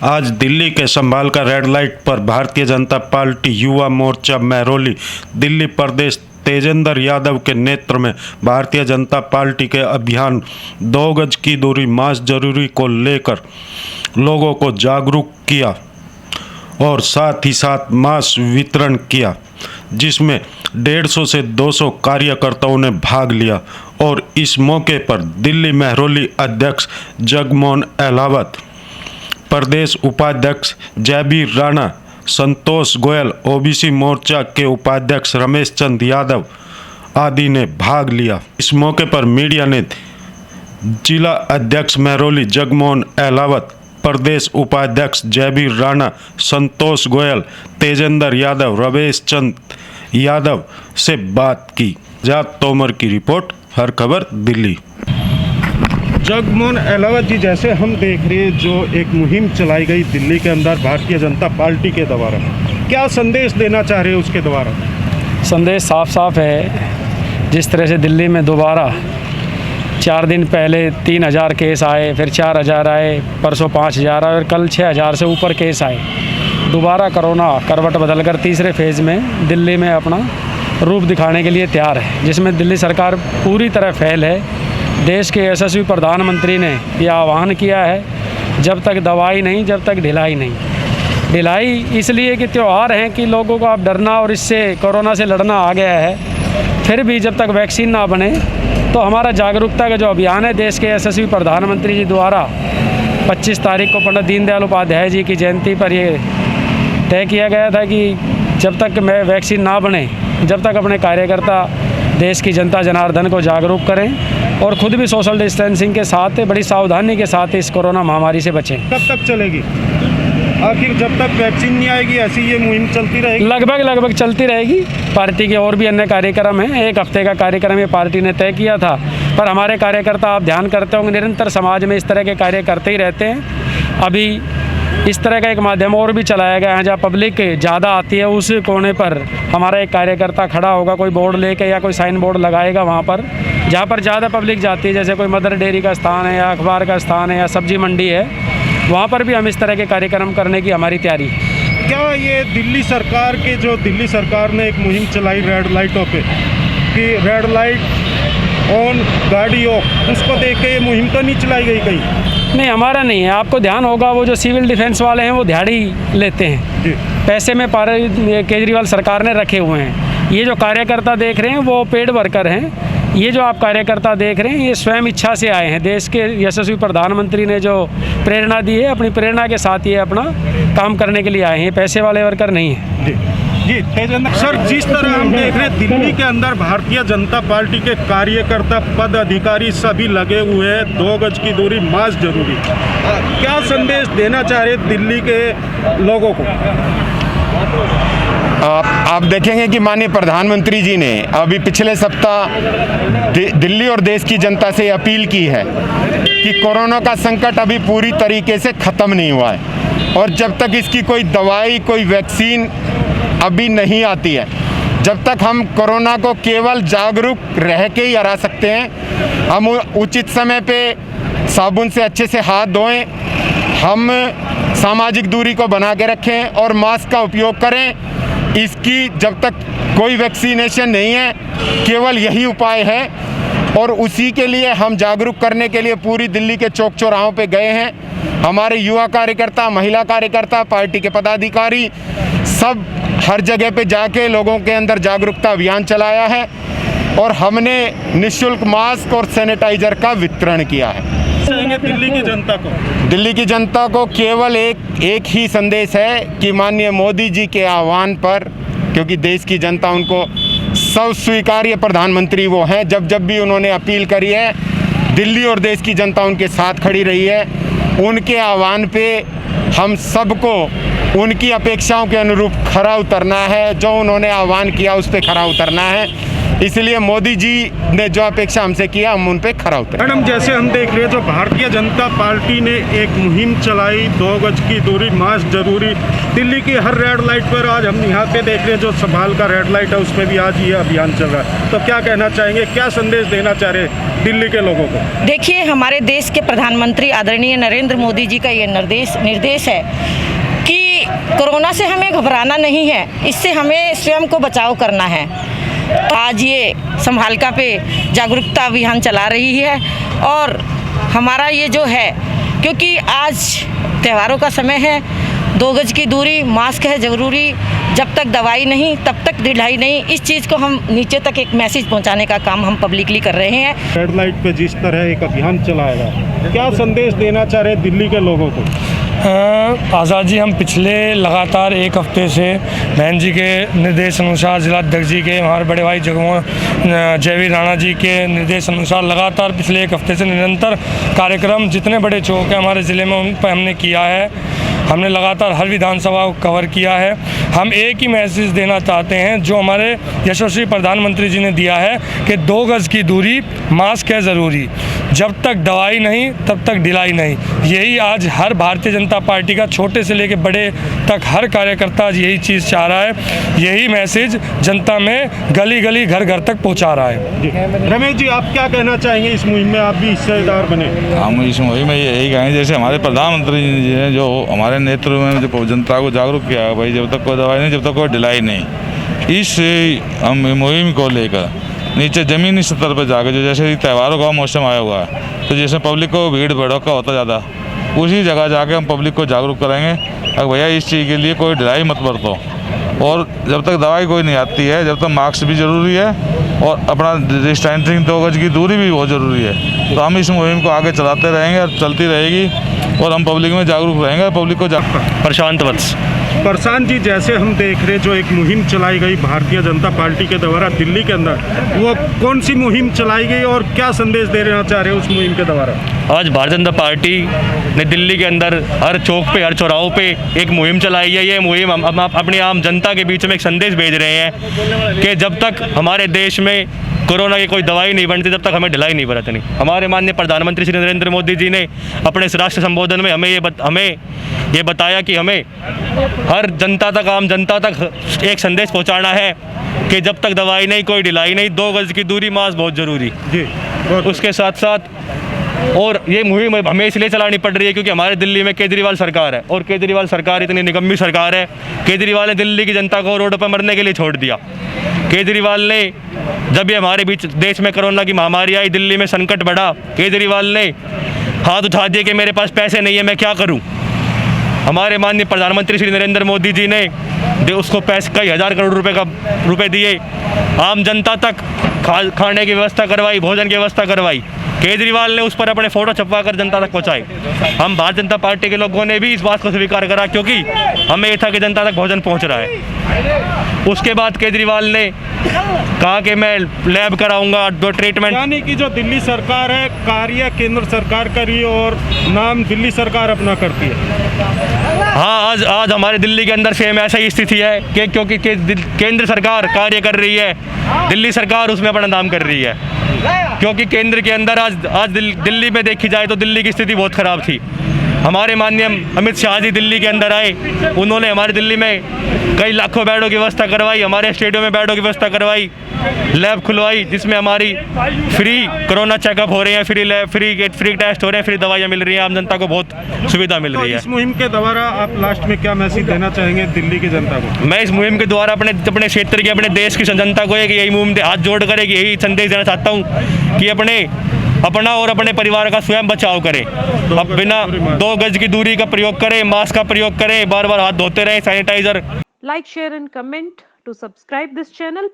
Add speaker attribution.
Speaker 1: आज दिल्ली के संभाल का रेड लाइट पर भारतीय जनता पार्टी युवा मोर्चा महरौली दिल्ली प्रदेश तेजेंद्र यादव के नेतृत्व में भारतीय जनता पार्टी के अभियान 2 गज की दूरी मास्क जरूरी को लेकर लोगों को जागरूक किया और साथ ही साथ मास्क वितरण किया, जिसमें 150 से 200 कार्यकर्ताओं ने भाग लिया। और इस मौके पर दिल्ली महरौली अध्यक्ष जगमोहन अहलावत, प्रदेश उपाध्यक्ष जयबीर राणा, संतोष गोयल, ओबीसी मोर्चा के उपाध्यक्ष रमेश चंद यादव आदि ने भाग लिया। इस मौके पर मीडिया ने जिला अध्यक्ष महरौली जगमोहन अहलावत, प्रदेश उपाध्यक्ष जयबीर राणा, संतोष गोयल, तेजेंद्र यादव, रमेश चंद यादव से बात की। जात तोमर की रिपोर्ट, हर खबर दिल्ली।
Speaker 2: जगमोहन अहलावत जी, जैसे हम देख रहे हैं जो एक मुहिम चलाई गई दिल्ली के अंदर भारतीय जनता पार्टी के द्वारा, क्या संदेश देना चाह रहे हैं उसके द्वारा?
Speaker 3: संदेश साफ साफ है। जिस तरह से दिल्ली में दोबारा 4 दिन पहले 3000 केस आए, फिर 4000 आए, परसों 5000 आए और कल 6000 से ऊपर केस आए। दोबारा कोरोना करवट बदलकर तीसरे फेज़ में दिल्ली में अपना रूप दिखाने के लिए तैयार है, जिसमें दिल्ली सरकार पूरी तरह फेल है। देश के यशस्वी प्रधानमंत्री ने यह आह्वान किया है, जब तक दवाई नहीं, जब तक ढिलाई नहीं। ढिलाई इसलिए कि त्यौहार हैं कि लोगों को अब डरना और इससे कोरोना से लड़ना आ गया है। फिर भी जब तक वैक्सीन ना बने तो हमारा जागरूकता का जो अभियान है देश के यशस्वी प्रधानमंत्री जी द्वारा 25 तारीख को पंडित दीनदयाल उपाध्याय जी की जयंती पर ये तय किया गया था कि जब तक वैक्सीन ना बने, जब तक अपने कार्यकर्ता देश की जनता जनार्दन को जागरूक करें और ख़ुद भी सोशल डिस्टेंसिंग के साथ बड़ी सावधानी के साथ इस कोरोना महामारी से बचें।
Speaker 2: कब तक चलेगी? आखिर जब तक वैक्सीन नहीं आएगी ऐसी ये मुहिम चलती रहेगी?
Speaker 3: लगभग चलती रहेगी। पार्टी के और भी अन्य कार्यक्रम हैं। 1 हफ्ते का कार्यक्रम ये पार्टी ने तय किया था, पर हमारे कार्यकर्ता, आप ध्यान करते होंगे, निरंतर समाज में इस तरह के कार्य करते ही रहते हैं। अभी इस तरह का एक माध्यम और भी चलाया गया है, जहाँ पब्लिक ज़्यादा आती है उस कोने पर हमारा एक कार्यकर्ता खड़ा होगा, कोई बोर्ड लेके या कोई साइन बोर्ड लगाएगा वहाँ पर, जहाँ पर ज़्यादा पब्लिक जाती है, जैसे कोई मदर डेयरी का स्थान है या अखबार का स्थान है या सब्जी मंडी है, वहाँ पर भी हम इस तरह के कार्यक्रम करने की हमारी तैयारी है।
Speaker 2: क्या ये दिल्ली सरकार ने एक मुहिम चलाई रेड लाइटों पे कि रेड लाइट ऑन गाड़ी ऑफ, उसको देख के ये मुहिम तो नहीं चलाई गई कहीं?
Speaker 3: नहीं, हमारा नहीं है। आपको ध्यान होगा वो जो सिविल डिफेंस वाले हैं वो दिहाड़ी लेते हैं, पैसे में केजरीवाल सरकार ने रखे हुए हैं। ये जो कार्यकर्ता देख रहे हैं वो पेड वर्कर हैं। ये जो आप कार्यकर्ता देख रहे हैं ये स्वयं इच्छा से आए हैं। देश के यशस्वी प्रधानमंत्री ने जो प्रेरणा दी है, अपनी प्रेरणा के साथ ये अपना काम करने के लिए आए हैं, पैसे वाले वर्कर नहीं हैं।
Speaker 2: जी तेजेंद्र सर, जिस तरह हम देख रहे हैं दिल्ली के अंदर भारतीय जनता पार्टी के कार्यकर्ता, पद अधिकारी सभी लगे हुए हैं, 2 गज की दूरी, मास्क जरूरी, क्या संदेश देना चाह रहे दिल्ली के लोगों को?
Speaker 4: आप देखेंगे कि माननीय प्रधानमंत्री जी ने अभी पिछले सप्ताह दिल्ली और देश की जनता से अपील की है कि कोरोना का संकट अभी पूरी तरीके से ख़त्म नहीं हुआ है और जब तक इसकी कोई दवाई, कोई वैक्सीन अभी नहीं आती है, जब तक हम कोरोना को केवल जागरूक रह के ही हरा सकते हैं। हम उचित समय पे साबुन से अच्छे से हाथ धोएं, हम सामाजिक दूरी को बना के रखें और मास्क का उपयोग करें। इसकी जब तक कोई वैक्सीनेशन नहीं है, केवल यही उपाय है और उसी के लिए हम जागरूक करने के लिए पूरी दिल्ली के चौक चौराहों पे गए हैं। हमारे युवा कार्यकर्ता, महिला कार्यकर्ता, पार्टी के पदाधिकारी सब हर जगह पे जाके लोगों के अंदर जागरूकता अभियान चलाया है और हमने निःशुल्क मास्क और सैनिटाइजर का वितरण किया है। दिल्ली की जनता को केवल एक ही संदेश है कि माननीय मोदी जी के आह्वान पर, क्योंकि देश की जनता उनको सब स्वीकार्य प्रधानमंत्री वो हैं, जब भी उन्होंने अपील करी है दिल्ली और देश की जनता उनके साथ खड़ी रही है। उनके आह्वान पे हम सबको उनकी अपेक्षाओं के अनुरूप खरा उतरना है। जो उन्होंने आह्वान किया उस पर खरा उतरना है। इसलिए मोदी जी ने जो अपेक्षा हमसे किया हम उन पे खरा उतरे।
Speaker 2: मैडम, जैसे हम देख रहे हैं जो भारतीय जनता पार्टी ने एक मुहिम चलाई, 2 गज की दूरी मास्क जरूरी, दिल्ली की हर रेड लाइट पर आज हम यहाँ पे देख रहे हैं जो संभाल का रेड लाइट है उस पर भी आज ये अभियान चल रहा है, तो क्या कहना चाहेंगे, क्या संदेश देना चाह रहे हैं दिल्ली के लोगों को?
Speaker 5: देखिए, हमारे देश के प्रधानमंत्री आदरणीय नरेंद्र मोदी जी का ये निर्देश है कि कोरोना से हमें घबराना नहीं है, इससे हमें स्वयं को बचाव करना है। आज ये संभालका पे जागरूकता अभियान चला रही है और हमारा ये जो है, क्योंकि आज त्योहारों का समय है, 2 गज की दूरी, मास्क है ज़रूरी, जब तक दवाई नहीं तब तक ढिलाई नहीं, इस चीज़ को हम नीचे तक एक मैसेज पहुंचाने का काम हम पब्लिकली कर रहे हैं।
Speaker 2: रेड लाइट पे जिस तरह एक अभियान चलाएगा, क्या संदेश देना चाह रहे हैं दिल्ली के लोगों को?
Speaker 3: आज़ाद जी, हम पिछले लगातार 1 हफ्ते से बहन जी के निर्देश अनुसार, जिलाध्यक्ष जी के, हमारे बड़े भाई जगमोहन जयवीर राणा जी के निर्देश अनुसार लगातार पिछले 1 हफ्ते से निरंतर कार्यक्रम जितने बड़े चौक हैं हमारे ज़िले में उन पर हमने किया है। हमने लगातार हर विधानसभा को कवर किया है। हम एक ही मैसेज देना चाहते हैं जो हमारे यशस्वी प्रधानमंत्री जी ने दिया है कि 2 गज की दूरी, मास्क है ज़रूरी, जब तक दवाई नहीं तब तक ढिलाई नहीं। यही आज हर भारतीय जनता पार्टी का, छोटे से लेकर बड़े तक हर कार्यकर्ता आज यही चीज़ चाह रहा है, यही मैसेज जनता में गली गली घर घर तक पहुंचा रहा है।
Speaker 2: रमेश जी, आप क्या कहना चाहेंगे इस मुहिम में, आप भी हिस्सेदार बने?
Speaker 6: हम इस मुहिम में यही कहेंगे, जैसे हमारे प्रधानमंत्री जी ने जो हमारे नेतृत्व में जो जनता को जागरूक किया है, भाई जब तक कोई दवाई नहीं, जब तक कोई ढिलाई नहीं, इस हम मुहिम को लेकर नीचे ज़मीनी स्तर पर जाकर, जो जैसे त्योहारों का मौसम आया हुआ है, तो जैसे पब्लिक को भीड़ भड़का होता ज़्यादा, उसी जगह जाके हम पब्लिक को जागरूक करेंगे कि भैया इस चीज़ के लिए कोई ढिलाई मत बरतो, और जब तक दवाई कोई नहीं आती है, जब तक मास्क भी ज़रूरी है और अपना डिस्टेंसिंग 2 गज की दूरी भी बहुत ज़रूरी है। तो हम इस मुहिम को आगे चलाते रहेंगे और चलती रहेगी और हम पब्लिक में जागरूक रहेंगे, पब्लिक को
Speaker 3: प्रशांत वत्स।
Speaker 2: प्रशांत जी, जैसे हम देख रहे जो एक मुहिम चलाई गई भारतीय जनता पार्टी के द्वारा दिल्ली के अंदर, वो कौन सी मुहिम चलाई गई और क्या संदेश देना चाह रहे हैं उस मुहिम के द्वारा?
Speaker 7: आज भारतीय जनता पार्टी ने दिल्ली के अंदर हर चौक पे, हर चौराहों पे एक मुहिम चलाई है। ये मुहिम हम अपनी आम जनता के बीच में एक संदेश भेज रहे हैं कि जब तक हमारे देश में कोरोना की कोई दवाई नहीं बनती तब तक हमें ढिलाई नहीं बरतनी। हमारे माननीय प्रधानमंत्री श्री नरेंद्र मोदी जी ने अपने इस राष्ट्र संबोधन में हमें ये बताया कि हमें हर जनता तक, आम जनता तक एक संदेश पहुंचाना है कि जब तक दवाई नहीं कोई ढिलाई नहीं, 2 गज की दूरी, मास्क बहुत ज़रूरी जी। उसके साथ साथ और ये मुहिम हमें इसलिए चलानी पड़ रही है क्योंकि हमारे दिल्ली में केजरीवाल सरकार है और केजरीवाल सरकार इतनी निकम्मी सरकार है। केजरीवाल ने दिल्ली की जनता को रोड पर मरने के लिए छोड़ दिया। केजरीवाल ने, जब ये हमारे बीच देश में कोरोना की महामारी आई, दिल्ली में संकट बढ़ा, केजरीवाल ने हाथ उठा दिए कि मेरे पास पैसे नहीं है, मैं क्या करूं। हमारे माननीय प्रधानमंत्री श्री नरेंद्र मोदी जी ने उसको पैसे कई हज़ार करोड़ रुपए दिए, आम जनता तक खाने की व्यवस्था करवाई, भोजन की व्यवस्था करवाई। केजरीवाल ने उस पर अपने फ़ोटो छपवा कर जनता तक पहुँचाए। हम भारतीय जनता पार्टी के लोगों ने भी इस बात को स्वीकार करा क्योंकि हमें ये था कि जनता तक भोजन पहुँच रहा है। उसके बाद केजरीवाल ने कहा कि मैं लैब कराऊंगा, 2 ट्रीटमेंट,
Speaker 2: यानी कि जो दिल्ली सरकार है, कार्य केंद्र सरकार करी और नाम दिल्ली सरकार अपना करती है।
Speaker 7: हाँ, आज हमारे दिल्ली के अंदर सेम ऐसा ही स्थिति है कि क्योंकि केंद्र सरकार कार्य कर रही है, दिल्ली सरकार उसमें अपना नाम कर रही है। क्योंकि केंद्र के अंदर आज दिल्ली में देखी जाए तो दिल्ली की स्थिति बहुत ख़राब थी। हमारे माननीय अमित शाह जी दिल्ली के अंदर आए, उन्होंने हमारे दिल्ली में कई लाखों बेडों की व्यवस्था करवाई, हमारे स्टेडियम में बेडों की व्यवस्था करवाई, लैब खुलवाई जिसमें हमारी फ्री कोरोना चेकअप हो रहे हैं, फ्री टेस्ट हो रहे हैं, फ्री दवाइयाँ मिल रही हैं, आम जनता को बहुत सुविधा मिल रही है।
Speaker 2: इस मुहिम के द्वारा आप लास्ट में क्या मैसेज देना चाहेंगे दिल्ली की जनता को?
Speaker 7: मैं इस मुहिम के द्वारा अपने क्षेत्र की, अपने देश की जनता को यही मुहिम हाथ जोड़ कर यही संदेश देना चाहता हूँ कि अपना और अपने परिवार का स्वयं बचाव करें, अब बिना 2 गज की दूरी का प्रयोग करें, मास्क का प्रयोग करें, बार बार हाथ धोते रहें, sanitiser.
Speaker 8: Like, share and comment to subscribe this channel.